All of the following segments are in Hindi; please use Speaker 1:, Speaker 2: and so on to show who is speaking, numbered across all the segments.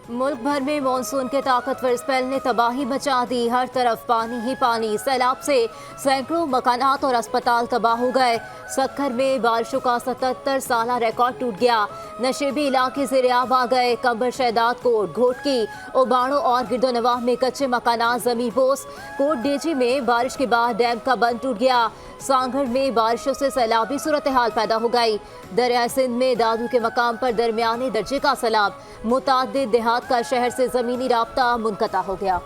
Speaker 1: मुल्क भर में मानसून के ताकतवर स्पेल ने तबाही मचा दी। हर तरफ पानी ही पानी। सैलाब से सैकड़ों मकानात और अस्पताल तबाह हो गए। सक्खर में बारिशों का 77 साला रिकॉर्ड टूट गया। नशेबी इलाके ज़ेर-ए-आब आ गए। कंबर शहदाद कोट, घोटकी, ओबाड़ो और गिरदोनवाह में कच्चे मकानात जमीन पोस। कोट डेजी में बारिश के बाद डैम का बंद टूट गया। सांगढ़ में बारिशों से सैलाबी सूरत हाल पैदा हो गई। दरिया सिंध में दादू के मकाम पर दरमियाने दर्जे का सैलाब। मुतादिद देहात का शहर से जमीनी राब्ता मुनक़ता हो गया।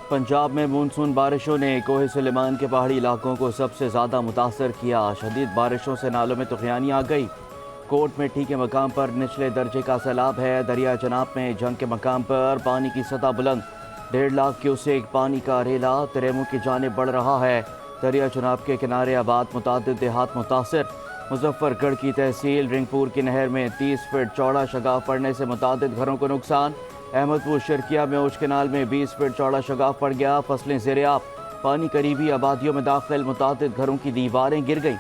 Speaker 2: पंजाब में मानसून बारिशों ने कोहे सुलेमान के पहाड़ी इलाकों को सबसे ज़्यादा मुतासर किया। शदीद बारिशों से नालों में तूफ़ानी आ गई। कोट में ठीक के मकाम पर निचले दर्जे का सैलाब है। दरिया जनाब में जंग के मकाम पर पानी की सतह बुलंद। 1.5 लाख क्यूसेक पानी का रेला तरेमू की जानिब बढ़ रहा है। दरिया जनाब के किनारे आबाद मुतादिद देहात मुतासर। मुजफ्फरगढ़ की तहसील रिंगपुर की नहर में 30 फीट चौड़ा शगाफ पड़ने से मुतादिद घरों को नुकसान। अहमदपुर शर्किया में उच केनाल में 20 फीट चौड़ा शगाफ पड़ गया। फसलें ज़ेर-ए-आब। पानी करीबी आबादियों में दाखिल। मुतादिद घरों की दीवारें गिर गईं।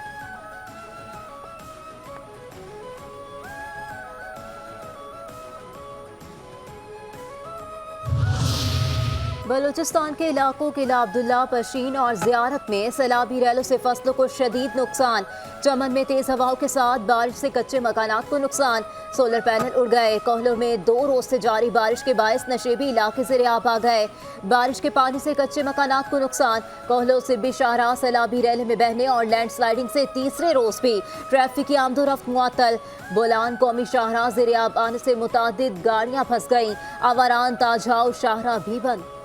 Speaker 1: बलूचिस्तान के इलाकों किला अब्दुल्ला, पशीन और ज़ियारत में सैलाबी रैलों से फसलों को शदीद नुकसान। चमन में तेज हवाओं के साथ बारिश से कच्चे मकानात को नुकसान। सोलर पैनल उड़ गए। कोहलों में 2 रोज से जारी बारिश के बायस नशेबी इलाके ज़ेर-ए-आब आ गए। बारिश के पानी से कच्चे मकानात को नुकसान। कोहलों से भी शाहराह सैलाबी रैले में बहने और लैंड स्लाइडिंग से तीसरे रोज भी ट्रैफिक की आमदोरफ्त मुअत्तल। बोलान कौमी शाहराह ज़ेर-ए-आब आने से मुतादिद गाड़ियाँ फंस गईं। आवारान ताजहाउ शाहराह भी बंद।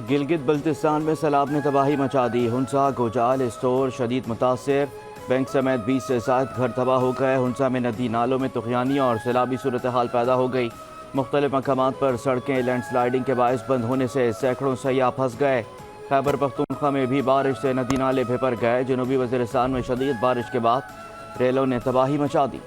Speaker 2: गिलगित बल्तिस्तान में सैलाब ने तबाही मचा दी। हुंसा, गोजाल, स्टोर शदीद मुतासर। बैंक समेत 20 से ज़ायद घर तबाह हो गए। हुंसा में नदी नालों में तूफ़ानी और सैलाबी सूरत हाल पैदा हो गई। मुख्तलिफ मकामात पर सड़कें लैंड स्लाइडिंग के बायस बंद होने से सैकड़ों सयाह फंस गए। खैबर पख्तूनख्वा में भी बारिश से नदी नाले भर गए। जनूबी वज़ीरिस्तान में शदीद बारिश के बाद रेलों ने तबाही मचा दी।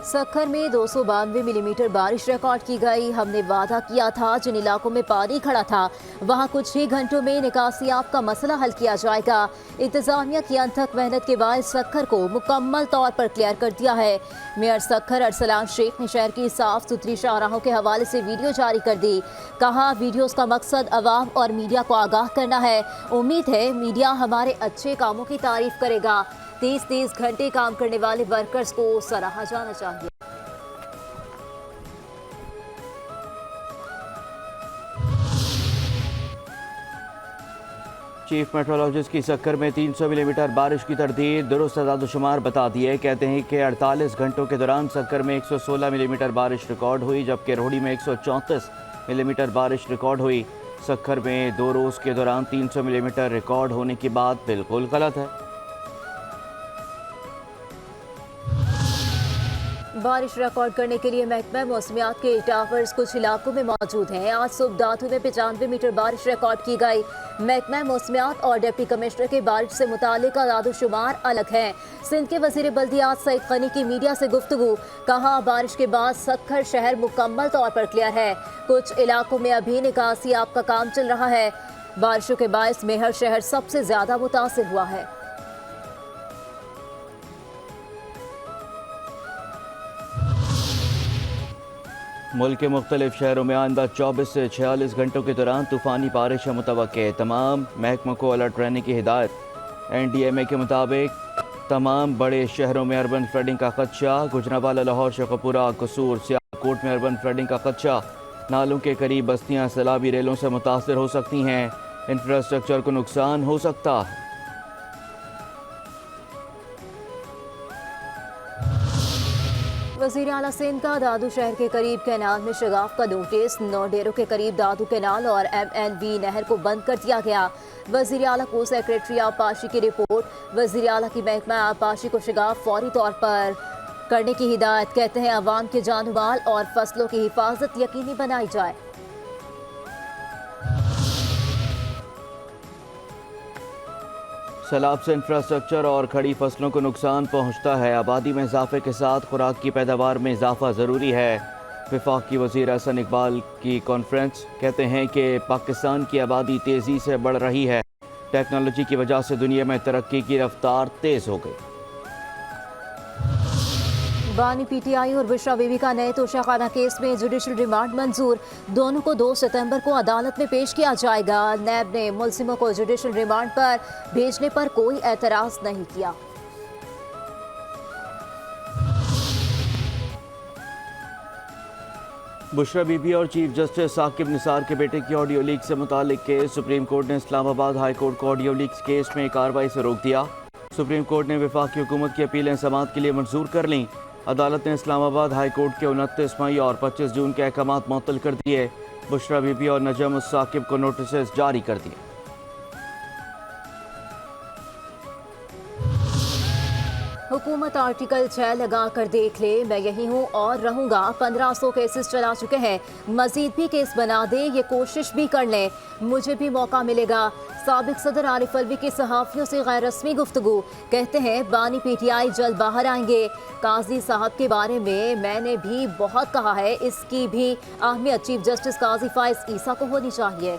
Speaker 1: सक्खर में 292 मिलीमीटर बारिश रिकॉर्ड की गई। हमने वादा किया था जिन इलाकों में पानी खड़ा था वहां कुछ ही घंटों में निकासियाब का मसला हल किया जाएगा। इंतजामिया की अनथक मेहनत के बाद सक्खर को मुकम्मल तौर पर क्लियर कर दिया है। मेयर सक्खर अरसलान शेख ने शहर की साफ सुथरी शाहराहों के हवाले से वीडियो जारी कर दी। कहा, वीडियोस का मकसद अवाम और मीडिया को आगाह करना है। उम्मीद है मीडिया हमारे अच्छे कामों की तारीफ करेगा। 30 घंटे काम करने वाले वर्कर्स को सराहा जाना चाहिए।
Speaker 2: चीफ मेट्रोलॉजिस्ट की सक्कर में 300 मिलीमीटर बारिश की तरदीद। दुरुस्त आदादोशुमार बता दिए। कहते हैं कि 48 घंटों के दौरान सक्कर में 116 मिलीमीटर बारिश रिकॉर्ड हुई, जबकि रोहड़ी में 134 मिलीमीटर बारिश रिकॉर्ड हुई। सक्कर में 2 रोज़ के दौरान 300 मिलीमीटर रिकॉर्ड होने की बात बिल्कुल गलत है।
Speaker 1: बारिश रिकॉर्ड करने के लिए महकमा मौसमियात के टावर्स कुछ इलाकों में मौजूद हैं। आज सुबह दादू में 95 मीटर बारिश रिकॉर्ड की गई। महकमा मौसमियात और डिप्टी कमिश्नर के बारिश से मुतालिक आदादोशुमार अलग हैं। सिंध के वजीर बल्दियात सईद खनी की मीडिया से गुफ्तगू। कहा, बारिश के बाद सक्खर शहर मुकम्मल तौर पर क्लियर है। कुछ इलाकों में अभी निकासियाब का काम चल रहा है। बारिशों के बायस मेहर शहर सबसे ज्यादा मुतासिर हुआ है।
Speaker 2: मुल्क के मुख्तलिफ शहरों में आइंदा 24 से 46 घंटों के दौरान तूफ़ानी बारिश मुतवक्के। तमाम महकमों को अलर्ट रहने की हिदायत। NDMA के मुताबिक तमाम बड़े शहरों में अर्बन फ्लडिंग का खदशा। गुजरांवाला, लाहौर, शेखुपुरा, कसूर, सियालकोट में अर्बन फ्लडिंग का खदशा। नालों के करीब बस्तियाँ सैलाबी रेलों से मुतासर हो सकती हैं। इंफ्रास्ट्रक्चर को नुकसान हो सकता है।
Speaker 1: वज़ीर आला सिंध का दादू शहर के करीब कैनाल में शगाफ का नोटिस। 9 डेरों के करीब दादू कैनाल और MNV नहर को बंद कर दिया गया। वज़ीर आला को सेक्रेटरी आबपाशी की रिपोर्ट। वज़ीर आला की महकमा आबपाशी को शगाफ फौरी तौर पर करने की हिदायत। कहते हैं अवाम के जान माल और फसलों की हिफाजत यकीनी बनाई जाए।
Speaker 2: सैलाब से इंफ्रास्ट्रक्चर और खड़ी फसलों को नुकसान पहुंचता है। आबादी में इजाफे के साथ खुराक की पैदावार में इजाफा ज़रूरी है। वफाकी वज़ीर हसन इकबाल की कॉन्फ्रेंस, कहते हैं कि पाकिस्तान की आबादी तेज़ी से बढ़ रही है, टेक्नोलॉजी की वजह से दुनिया में तरक्की की रफ्तार तेज़ हो गई।
Speaker 1: बानी पीटीआई और बुशरा बीबी का नए तोशाखाना केस में जुडिशल रिमांड मंजूर, दोनों को 2 सितंबर को अदालत में पेश किया जाएगा। नैब ने मुलजिमों को जुडिशल रिमांड पर भेजने पर कोई एतराज नहीं किया।
Speaker 2: बुशरा बीबी और चीफ जस्टिस साकिब निसार के बेटे की ऑडियो लीक से मुतालिक केस, सुप्रीम कोर्ट ने इस्लामाबाद हाई कोर्ट को ऑडियो लीक्स केस में कार्रवाई से रोक दिया। सुप्रीम कोर्ट ने वफाकी हुकूमत की अपीलें समाअत के लिए मंजूर कर लीं। अदालत ने इस्लामाबाद हाई कोर्ट के 29 मई और 25 जून के अहकामात मुअत्तल कर दिए। बुशरा बीबी और नजम साकिब को नोटिस जारी कर दिए।
Speaker 1: हुकूमत आर्टिकल 6 लगा कर देख ले, मैं यही हूँ और रहूँगा। 1500 केसेस चला चुके हैं, मजीद भी केस बना दे, ये कोशिश भी कर लें, मुझे भी मौका मिलेगा। साबिक सदर आरिफ अलवी की सहाफ़ियों से गैर रस्मी गुफ्तगू, कहते हैं बानी पीटीआई जल्द बाहर आएंगे। काजी साहब के बारे में मैंने भी बहुत कहा है, इसकी भी अहमियत चीफ जस्टिस काजी फाइज ईसा को होनी चाहिए।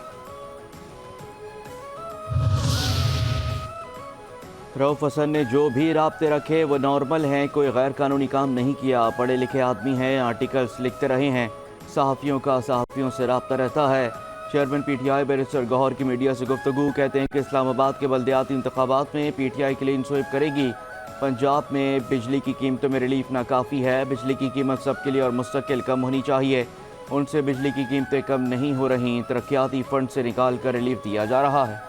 Speaker 2: रऊफ हसन ने जो भी राब्ते रखे वो नॉर्मल हैं, कोई गैर कानूनी काम नहीं किया, पढ़े लिखे आदमी हैं, आर्टिकल्स लिखते रहे हैं, सहाफ़ियों का सहाफ़ियों से राब्ता रहता है। चेयरमैन पीटीआई बैरिस्टर गौहर की मीडिया से गुफ्तगू, कहते हैं कि इस्लामाबाद के बल्दियाती इंतखाबात में पीटीआई क्लीन स्वीप करेगी। पंजाब में बिजली की कीमतों में रिलीफ नाकाफ़ी है, बिजली की कीमत सबके लिए और मुस्तकिल कम होनी चाहिए, उनसे बिजली की कीमतें कम नहीं हो रही, तरक्याती फ़ंड से निकाल कर रिलीफ दिया जा रहा है।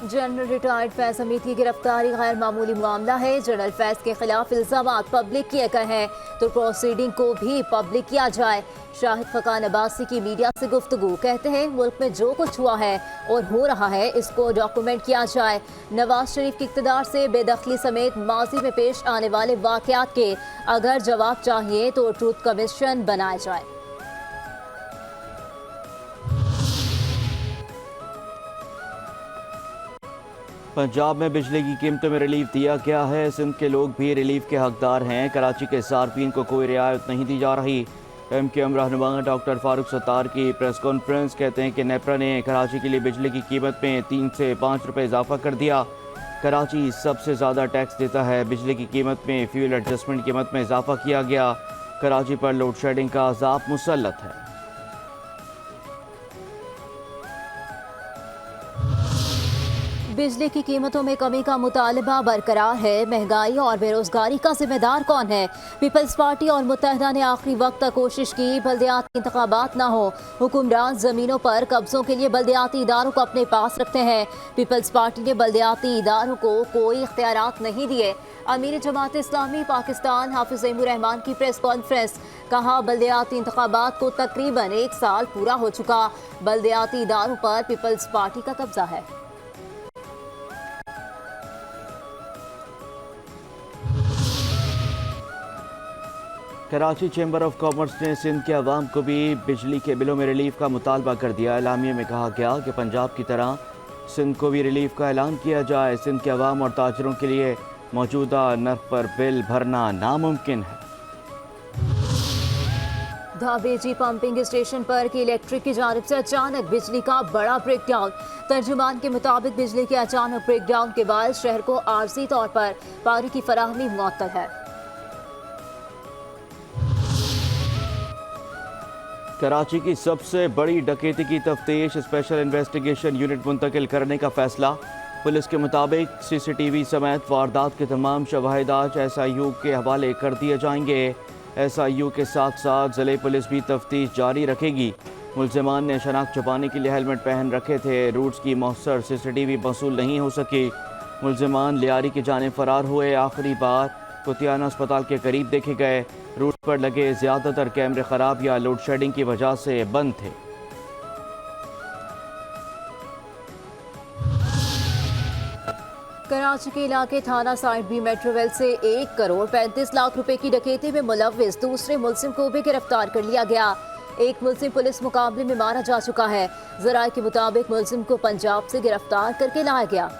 Speaker 1: जनरल रिटायर्ड फैज हमीद की गिरफ्तारी गैर मामूली मामला है। जनरल फैज के खिलाफ इल्जामात पब्लिक किए गए हैं तो प्रोसीडिंग को भी पब्लिक किया जाए। शाहिद फकान अब्बासी की मीडिया से गुफ्तगू, कहते हैं मुल्क में जो कुछ हुआ है और हो रहा है इसको डॉक्यूमेंट किया जाए। नवाज शरीफ की इक़्तिदार से बेदखली समेत माजी में पेश आने वाले वाक़यात के अगर जवाब चाहिए तो ट्रूथ कमीशन बनाया जाए।
Speaker 2: पंजाब में बिजली की कीमतों में रिलीफ दिया गया है, सिंध के लोग भी रिलीफ के हकदार हैं। कराची के सार्फिन को कोई रियायत नहीं दी जा रही। MQM रहनुमा डॉक्टर फारूक सत्तार की प्रेस कॉन्फ्रेंस, कहते हैं कि नेपरा ने कराची के लिए बिजली की कीमत में 3 से 5 रुपये इजाफा कर दिया। कराची सबसे ज़्यादा टैक्स देता है, बिजली की कीमत में फ्यूल एडजस्टमेंट कीमत में इजाफा किया गया। कराची पर लोड शेडिंग का अज़ाब मुसल्लत है।
Speaker 1: बिजली की कीमतों में कमी का मुतालबा बरकरार है। महंगाई और बेरोजगारी का जिम्मेदार कौन है? पीपल्स पार्टी और मुत्तहदा ने आखिरी वक्त तक कोशिश की बल्दियाती इंतखाबात ना हो। हुक्मरान जमीनों पर कब्जों के लिए बल्दियाती इदारों को अपने पास रखते हैं। पीपल्स पार्टी ने बल्दियाती इदारों को कोई इख्तियारात नहीं दिए। अमीर जमात इस्लामी पाकिस्तान हाफिज ज़ैमुर रहमान की प्रेस कॉन्फ्रेंस, कहा बल्दियाती इंतखाबात को तकरीबन 1 साल पूरा हो चुका, बल्दियाती इदारों पर पीपल्स पार्टी का कब्जा है।
Speaker 2: कराची चैम्बर ऑफ कॉमर्स ने सिंध के अवाम को भी बिजली के बिलों में रिलीफ का मुतालबा कर दिया। एलामिये में कहा गया कि पंजाब की तरह सिंध को भी रिलीफ का ऐलान किया जाए। सिंध के अवाम और ताजरों के लिए मौजूदा नर्ख पर बिल भरना नामुमकिन है।
Speaker 1: धाबेजी पंपिंग स्टेशन पर की इलेक्ट्रिक की जानिब से अचानक बिजली का बड़ा ब्रेकडाउन। तर्जुमान के मुताबिक बिजली के अचानक ब्रेकडाउन के बाद शहर को आर्जी तौर पर पानी की फराहमी मुअत्तल है।
Speaker 2: कराची की सबसे बड़ी डकैती की तफ्तीश स्पेशल इन्वेस्टिगेशन यूनिट मुंतकिल करने का फैसला। पुलिस के मुताबिक CCTV समेत वारदात के तमाम शवाहिद आज SIU के हवाले कर दिए जाएंगे। SIU के साथ साथ ज़िले पुलिस भी तफ्तीश जारी रखेगी। मुल्ज़िमान ने शनाख्त छुपाने के लिए हेलमेट पहन रखे थे। रूट्स की मौसर CCTV मौसूल नहीं हो सकी। मुल्ज़िमान लियारी की जानिब फरार हुए। आखिरी बार कुतियाना अस्पताल के करीब देखे गए। रूट पर लगे ज़्यादातर कैमरे ख़राब या लोड शेडिंग की वजह से बंद थे।
Speaker 1: कराची के इलाके थाना साइड बी मेट्रोवेल से 1 करोड़ 35 लाख रुपए की डकैती में मुलव्विस दूसरे मुल्जिम को भी गिरफ्तार कर लिया गया। एक मुल्जिम पुलिस मुकाबले में मारा जा चुका है। ज़राए के मुताबिक मुल्जिम को पंजाब से गिरफ्तार करके लाया गया।